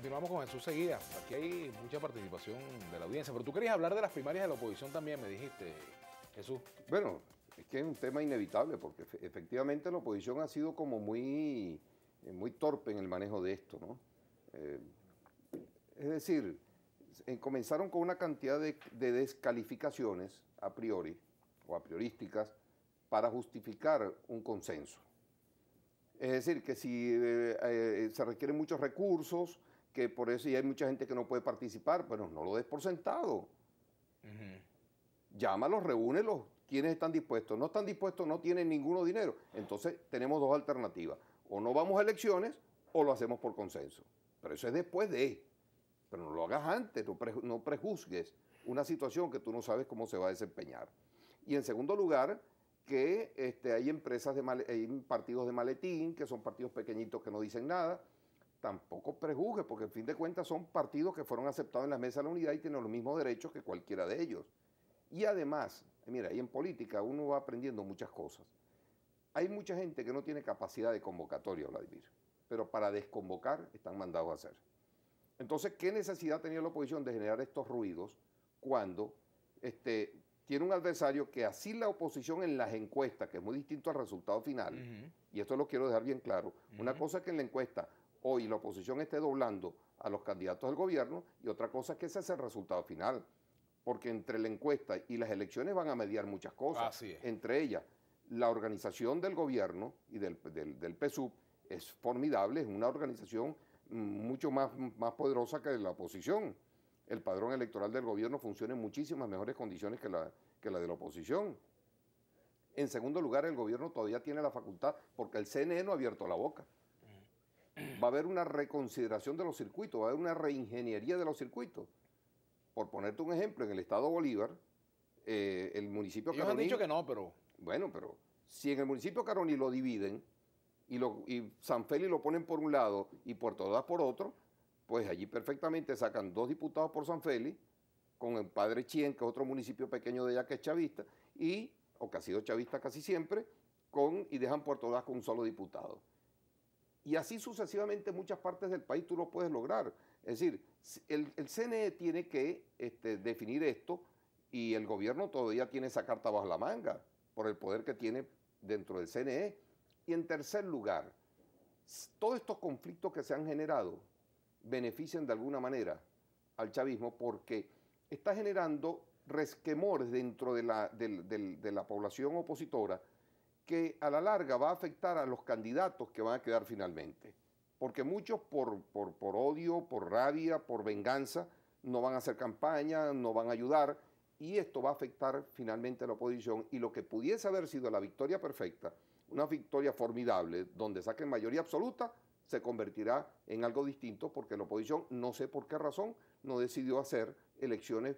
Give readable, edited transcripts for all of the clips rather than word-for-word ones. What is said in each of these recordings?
continuamos con Jesús Seguida. Aquí hay mucha participación de la audiencia, pero tú querías hablar de las primarias de la oposición también, me dijiste, Jesús. Bueno, es que es un tema inevitable porque efectivamente la oposición ha sido como muy torpe en el manejo de esto, ¿no? Es decir, comenzaron con una cantidad de descalificaciones a priori o a priorísticas para justificar un consenso. Es decir, que si se requieren muchos recursos, que por eso y hay mucha gente que no puede participar, pero no lo des por sentado. Llámalos, reúnelos, ¿quiénes están dispuestos? No están dispuestos, no tienen ninguno dinero. Entonces tenemos dos alternativas. O no vamos a elecciones o lo hacemos por consenso. Pero eso es después de. Pero no lo hagas antes, no prejuzgues una situación que tú no sabes cómo se va a desempeñar. Y en segundo lugar, que hay empresas, hay partidos de maletín, que son partidos pequeñitos que no dicen nada. Tampoco prejuzgues, porque en fin de cuentas son partidos que fueron aceptados en la mesa de la unidad y tienen los mismos derechos que cualquiera de ellos. Y además, mira, y en política uno va aprendiendo muchas cosas. Hay mucha gente que no tiene capacidad de convocatoria, Vladimir, pero para desconvocar están mandados a hacer. Entonces, ¿qué necesidad tenía la oposición de generar estos ruidos cuando tiene un adversario que así la oposición en las encuestas, que es muy distinto al resultado final, y esto lo quiero dejar bien claro, una cosa es que en la encuesta hoy la oposición esté doblando a los candidatos del gobierno y otra cosa es que ese es el resultado final, porque entre la encuesta y las elecciones van a mediar muchas cosas. Así es. Entre ellas, la organización del gobierno y del PSUV es formidable, es una organización mucho más poderosa que la oposición. El padrón electoral del gobierno funciona en muchísimas mejores condiciones que la de la oposición. En segundo lugar, el gobierno todavía tiene la facultad, porque el CNE no ha abierto la boca. Va a haber una reconsideración de los circuitos, va a haber una reingeniería de los circuitos. Por ponerte un ejemplo, en el estado Bolívar, el municipio Ellos Caroní... han dicho que no, pero... Bueno, pero si en el municipio Caroní lo dividen y San Félix lo ponen por un lado y Puerto Ordaz por otro, pues allí perfectamente sacan 2 diputados por San Félix, con el Padre Chien, que es otro municipio pequeño de allá que es chavista, o que ha sido chavista casi siempre, y dejan Puerto Ordaz con un solo diputado. Y así sucesivamente en muchas partes del país tú lo puedes lograr. Es decir, el CNE tiene que definir esto y el gobierno todavía tiene esa carta bajo la manga por el poder que tiene dentro del CNE. Y en tercer lugar, todos estos conflictos que se han generado benefician de alguna manera al chavismo porque está generando resquemores dentro de la población opositora que a la larga va a afectar a los candidatos que van a quedar finalmente. Porque muchos por odio, por rabia, por venganza, no van a hacer campaña, no van a ayudar, y esto va a afectar finalmente a la oposición, y lo que pudiese haber sido la victoria perfecta, una victoria formidable, donde saquen mayoría absoluta, se convertirá en algo distinto, porque la oposición, no sé por qué razón, no decidió hacer elecciones,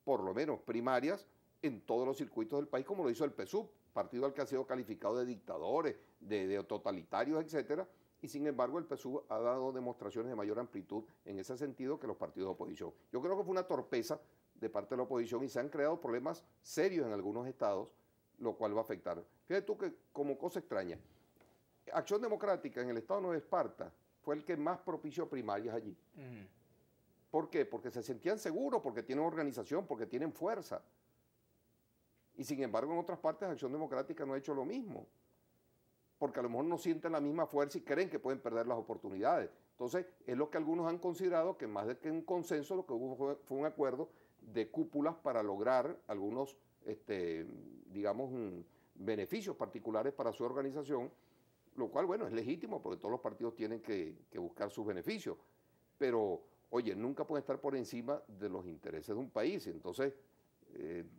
por lo menos primarias, en todos los circuitos del país, como lo hizo el PSUV, partido al que ha sido calificado de dictadores, de totalitarios, etcétera, y sin embargo el PSUV ha dado demostraciones de mayor amplitud en ese sentido que los partidos de oposición. Yo creo que fue una torpeza de parte de la oposición y se han creado problemas serios en algunos estados, lo cual va a afectar. Fíjate tú que, como cosa extraña, Acción Democrática en el estado de Nueva Esparta fue el que más propició primarias allí. ¿Por qué? Porque se sentían seguros, porque tienen organización, porque tienen fuerza. Y sin embargo, en otras partes, Acción Democrática no ha hecho lo mismo, porque a lo mejor no sienten la misma fuerza y creen que pueden perder las oportunidades. Entonces, es lo que algunos han considerado que más de que un consenso, lo que hubo fue un acuerdo de cúpulas para lograr algunos, digamos, beneficios particulares para su organización, lo cual, bueno, es legítimo, porque todos los partidos tienen que buscar sus beneficios. Pero, oye, nunca pueden estar por encima de los intereses de un país. Entonces,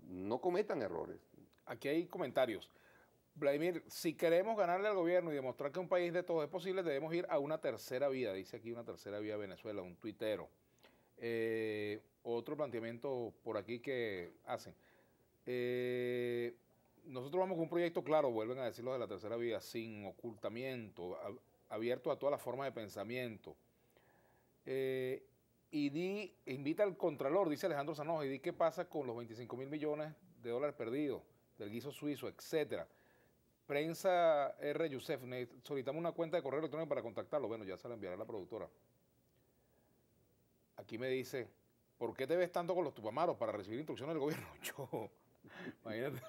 no cometan errores. Aquí hay comentarios. Vladimir, si queremos ganarle al gobierno y demostrar que un país de todo es posible, debemos ir a una tercera vía, dice aquí una tercera vía Venezuela, un tuitero. Otro planteamiento por aquí que hacen. Nosotros vamos con un proyecto claro, vuelven a decirlo de la tercera vía, sin ocultamiento, abierto a todas las formas de pensamiento. Invita al Contralor, dice Alejandro Sanoja, y di qué pasa con los 25.000 millones de dólares perdidos, del guiso suizo, etcétera. Prensa R. Yusef, solicitamos una cuenta de correo electrónico para contactarlo. Bueno, ya se la enviará la productora. Aquí me dice, ¿por qué te ves tanto con los tupamaros para recibir instrucciones del gobierno? Yo, imagínate,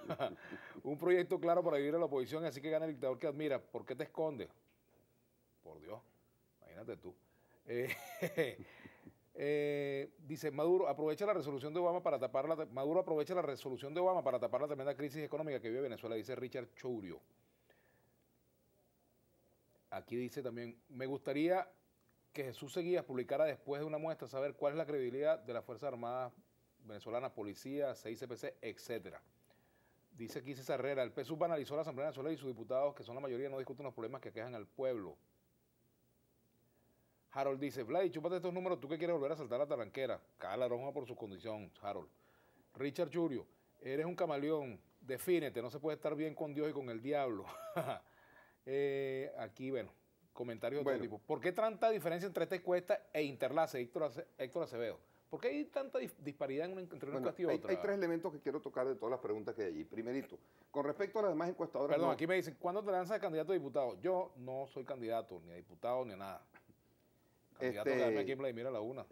un proyecto claro para vivir en la oposición, así que gana el dictador que admira. ¿Por qué te escondes? Por Dios, imagínate tú. Dice Maduro aprovecha la resolución de Obama para tapar la tremenda crisis económica que vive Venezuela, dice Richard Chourio. Aquí dice también, me gustaría que Jesús Seguías publicara después de una muestra saber cuál es la credibilidad de las Fuerzas Armadas venezolanas, policía, CICPC, etcétera. Dice aquí César Herrera, el PSUV analizó la Asamblea Nacional y sus diputados, que son la mayoría, no discuten los problemas que aquejan al pueblo. Harold dice, Vlad, chúpate estos números, tú que quieres volver a saltar la taranquera. Cada ladrón por su condición, Harold. Richard Churio, eres un camaleón, defínete, no se puede estar bien con Dios y con el diablo. Aquí, bueno, comentarios de todo tipo. ¿Por qué tanta diferencia entre esta encuesta e Interlace, Héctor Acevedo? ¿Por qué hay tanta disparidad entre una encuesta y otra? Hay tres elementos que quiero tocar de todas las preguntas que hay allí. Primerito, con respecto a las demás encuestadoras... Perdón, aquí me dicen, ¿cuándo te lanzas de candidato a diputado? Yo no soy candidato, ni a diputado, ni a nada. Candidato que aquí en Vladimir a la una.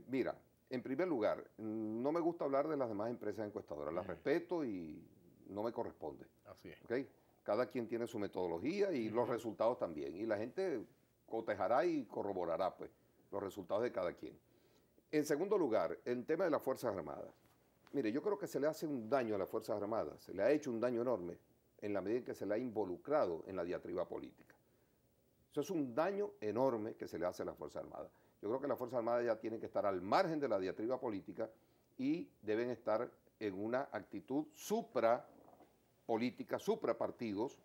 Mira, en primer lugar, no me gusta hablar de las demás empresas encuestadoras. Las respeto y no me corresponde. Así es. ¿Okay? Cada quien tiene su metodología y los resultados también. Y la gente cotejará y corroborará pues, los resultados de cada quien. En segundo lugar, el tema de las Fuerzas Armadas. Mire, yo creo que se le hace un daño a las Fuerzas Armadas, se le ha hecho un daño enorme en la medida en que se le ha involucrado en la diatriba política. Eso es un daño enorme que se le hace a las Fuerzas Armadas. Yo creo que las Fuerzas Armadas ya tienen que estar al margen de la diatriba política y deben estar en una actitud suprapolítica, suprapartidos,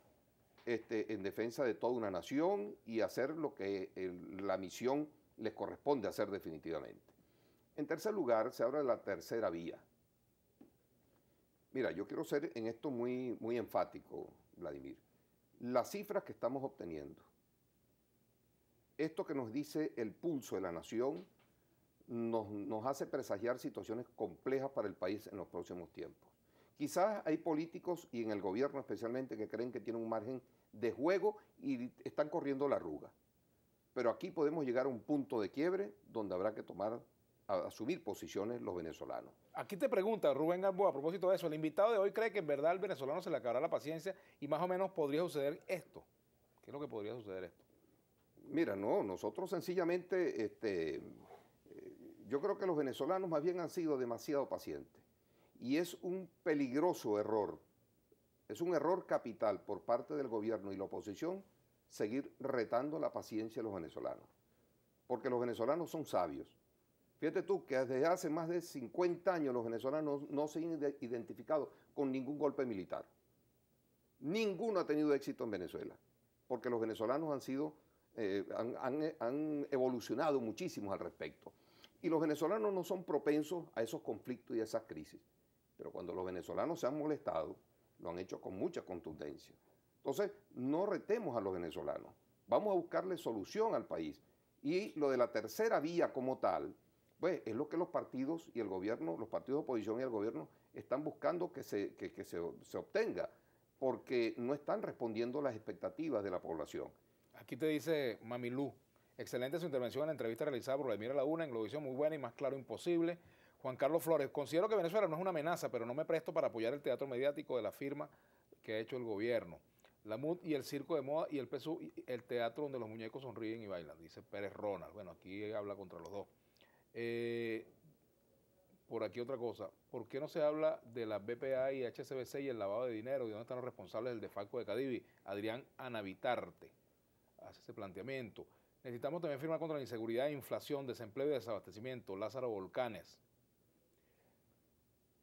en defensa de toda una nación y hacer lo que la misión les corresponde hacer definitivamente. En tercer lugar, se habla de la tercera vía. Mira, yo quiero ser en esto muy, muy enfático, Vladimir. Las cifras que estamos obteniendo, esto que nos dice el pulso de la nación, nos hace presagiar situaciones complejas para el país en los próximos tiempos. Quizás hay políticos, y en el gobierno especialmente, que creen que tienen un margen de juego y están corriendo la arruga. Pero aquí podemos llegar a un punto de quiebre donde habrá que asumir posiciones los venezolanos. Aquí te pregunta Rubén Gamboa, a propósito de eso, el invitado de hoy cree que en verdad al venezolano se le acabará la paciencia y más o menos podría suceder esto. ¿Qué es lo que podría suceder esto? Mira, no, nosotros sencillamente, yo creo que los venezolanos más bien han sido demasiado pacientes. Y es un peligroso error, es un error capital por parte del gobierno y la oposición seguir retando la paciencia de los venezolanos. Porque los venezolanos son sabios. Fíjate tú que desde hace más de 50 años los venezolanos no se han identificado con ningún golpe militar. Ninguno ha tenido éxito en Venezuela. Porque los venezolanos han evolucionado muchísimo al respecto. Y los venezolanos no son propensos a esos conflictos y a esas crisis. Pero cuando los venezolanos se han molestado, lo han hecho con mucha contundencia. Entonces, no retemos a los venezolanos. Vamos a buscarle solución al país. Y lo de la tercera vía como tal, pues es lo que los partidos y el gobierno, los partidos de oposición y el gobierno están buscando que se obtenga, porque no están respondiendo a las expectativas de la población. Aquí te dice Mamilú, excelente su intervención en la entrevista realizada por Vladimir a la una, en Globovisión, muy buena y más claro imposible. Juan Carlos Flores, considero que Venezuela no es una amenaza, pero no me presto para apoyar el teatro mediático de la firma que ha hecho el gobierno. La MUD y el circo de moda y el PSUV, el teatro donde los muñecos sonríen y bailan, dice Pérez Ronald. Bueno, aquí habla contra los dos. Por aquí otra cosa, ¿por qué no se habla de la BPA y HSBC y el lavado de dinero? ¿Y dónde están los responsables del defalco de Cadivi? Adrián Anavitarte hace ese planteamiento. Necesitamos también firmar contra la inseguridad, inflación, desempleo y desabastecimiento. Lázaro Volcanes.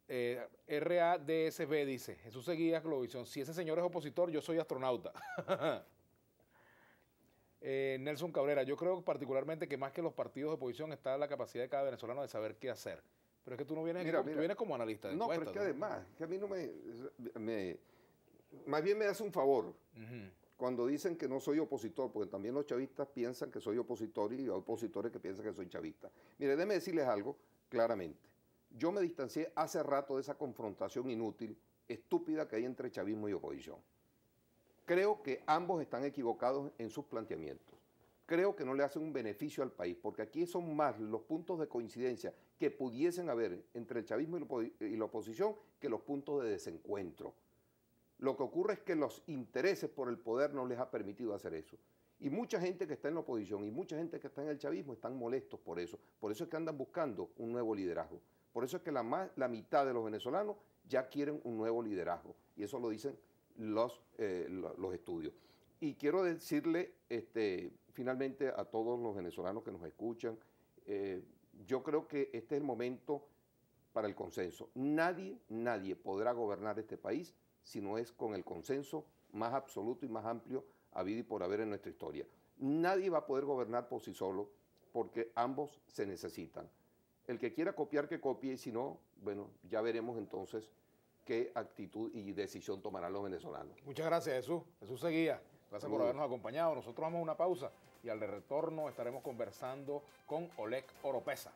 RADSB dice, Jesús Seguías, Globovisión, si ese señor es opositor, yo soy astronauta. Nelson Cabrera, yo creo particularmente que más que los partidos de oposición está la capacidad de cada venezolano de saber qué hacer. Pero es que tú no vienes, tú vienes como analista de encuestas. No, pero es que además, que a mí no más bien me hace un favor cuando dicen que no soy opositor, porque también los chavistas piensan que soy opositor y hay opositores que piensan que soy chavista. Mire, déjeme decirles algo claramente. Yo me distancié hace rato de esa confrontación inútil, estúpida que hay entre chavismo y oposición. Creo que ambos están equivocados en sus planteamientos. creo que no le hacen un beneficio al país, porque aquí son más los puntos de coincidencia que pudiesen haber entre el chavismo y la oposición que los puntos de desencuentro. Lo que ocurre es que los intereses por el poder no les ha permitido hacer eso. Y mucha gente que está en la oposición y mucha gente que está en el chavismo están molestos por eso. Por eso es que andan buscando un nuevo liderazgo. Por eso es que la mitad de los venezolanos ya quieren un nuevo liderazgo. Y eso lo dicen los estudios. Y quiero decirle finalmente a todos los venezolanos que nos escuchan, yo creo que este es el momento para el consenso. Nadie podrá gobernar este país si no es con el consenso más absoluto y más amplio habido y por haber en nuestra historia. Nadie va a poder gobernar por sí solo porque ambos se necesitan. El que quiera copiar, que copie, y si no, bueno, ya veremos entonces qué actitud y decisión tomarán los venezolanos. Muchas gracias, Jesús. Jesús Seguía. Gracias por habernos acompañado. Nosotros vamos a una pausa y al retorno estaremos conversando con Oleg Oropesa.